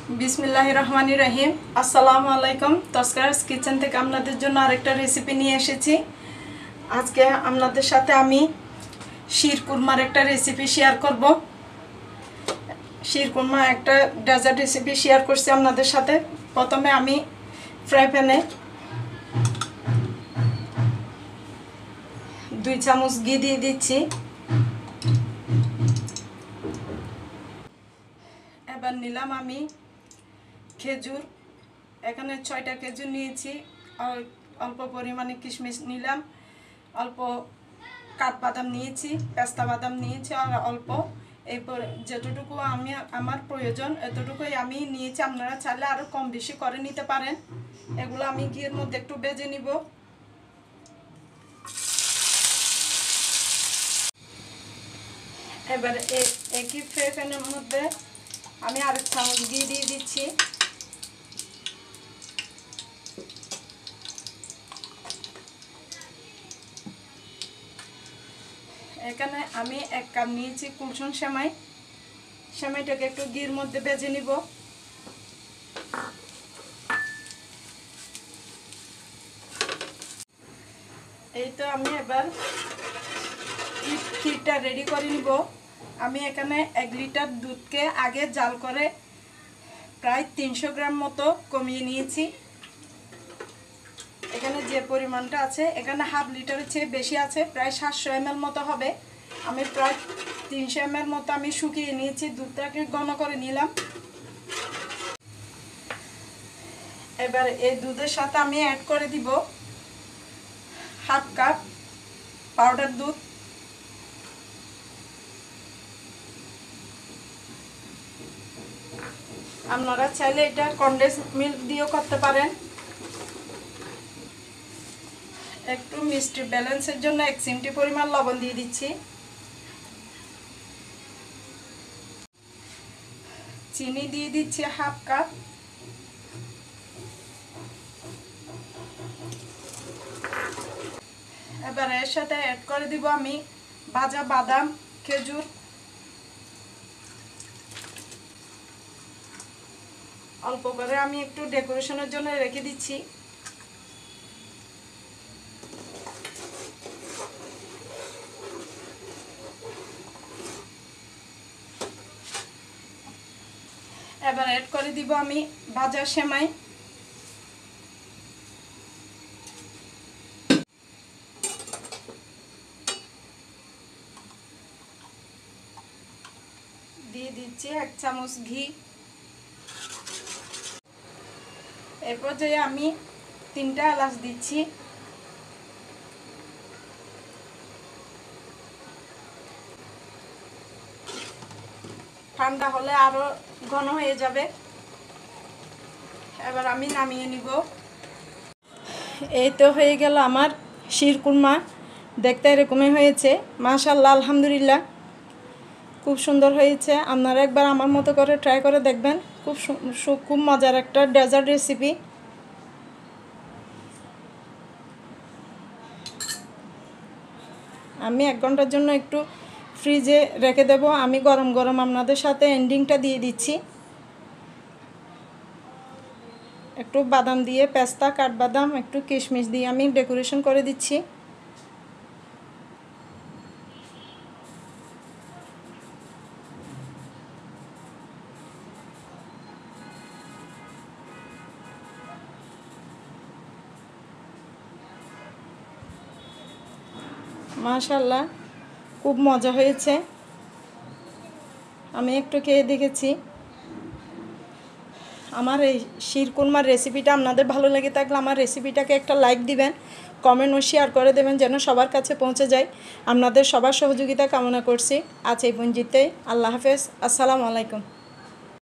বিসমিল্লাহির রহমানির রহিম। আসসালামু আলাইকুম। তস্কারাস কিচেন থেকে আপনাদের জন্য আরেকটা রেসিপি নিয়ে এসেছি। আজকে আপনাদের সাথে আমি শিরকুরমার একটা রেসিপি শেয়ার করব। শিরকুরমা একটা ডেজার্ট রেসিপি শেয়ার করছি আপনাদের সাথে। প্রথমে আমি ফ্রাই প্যানে 2 চামচ ঘি দিয়ে দিচ্ছি। এবার নিলাম আমি খেজুর, এখানে 6টা খেজুর নিয়েছি। আর অল্প পরিমাণে কিশমিশ নিলাম, অল্প কাঠবাদাম নিয়েছি, পেস্তা বাদাম নিয়েছি আর অল্প এরপর যেতটুকু আমার প্রয়োজন এতটুকুই আমি নিয়েছি। আপনারা চাইলে আরও কম বেশি করে নিতে পারেন। এগুলো আমি ঘিয়ের মধ্যে একটু ভেজে নিব। এবার একই ফ্রাই প্যানের মধ্যে আমি আরেক চামচ ঘি দিয়ে দিচ্ছি। এখানে আমি 1 কাপ নিয়েছি কুলসুম সেমাই। সেমাইটাকে একটু ঘির মধ্যে ভেজে নিব। এই তো আমি এবার ক্ষীরটা রেডি করে নিব। আমি এখানে 1 লিটার দুধকে আগে জাল করে প্রায় 300 গ্রাম মতো কমিয়ে নিয়েছি। এখানে যে পরিমাণটা আছে এখানে হাফ লিটারের চেয়ে বেশি আছে, প্রায় 700 ml মতো হবে। আমি প্রায় 300 ml মতো আমি শুকিয়ে নিয়েছি, দুধটাকে ঘন করে নিলাম। এবার এই দুধের সাথে আমি অ্যাড করে দিব হাফ কাপ পাউডার দুধ। আপনারা চাইলে এটা কনডেন্স মিল্ক দিয়েও করতে পারেন। একটু মিষ্টি ব্যালেন্সের জন্য 1 চিমটি পরিমাণ লবণ দিয়ে দিচ্ছি। চিনি দিয়ে দিচ্ছি হাফ কাপ। এবার এর সাথে অ্যাড করে দিব আমি ভাজা বাদাম, খেজুর, অল্প করে আমি একটু ডেকোরেশনের জন্য রেখে দিচ্ছি। এবার অ্যাড করে দিব আমি ভাজা সেমাই। দিয়ে দিচ্ছি 1 চামচ ঘি। এরপর যে আমি 3টা এলাচ দিচ্ছি। ঠান্ডা হলে আরো ঘন হয়ে যাবে। এবার আমি নামিয়ে নিব। এই তো হয়ে গেল আমার শিরকুরমা। দেখতে এরকমই হয়েছে। মাশাআল্লাহ, আলহামদুলিল্লাহ, খুব সুন্দর হয়েছে। আপনারা একবার আমার মতো করে ট্রাই করে দেখবেন। খুব মজার একটা ডেজার্ট রেসিপি। আমি 1 ঘন্টার জন্য একটু ফ্রিজে রেখে দেব। আমি গরম গরম আপনাদের সাথে এন্ডিংটা দিয়ে দিচ্ছি। একটু বাদাম দিয়ে, পেস্তা, কাঠবাদাম, একটু কিশমিশ দিয়ে আমি ডেকোরেশন করে দিচ্ছি। মাশাআল্লাহ, খুব মজা হয়েছে। আমি একটু খেয়ে দেখেছি। আমার এই শিরকুরমার রেসিপিটা আপনাদের ভালো লেগে থাকলে আমার রেসিপিটাকে একটা লাইক দিবেন, কমেন্ট ও শেয়ার করে দেবেন যেন সবার কাছে পৌঁছে যায়। আপনাদের সবার সহযোগিতা কামনা করছি। আজ এই পর্যন্তই। আল্লাহ হাফেজ। আসসালামু আলাইকুম।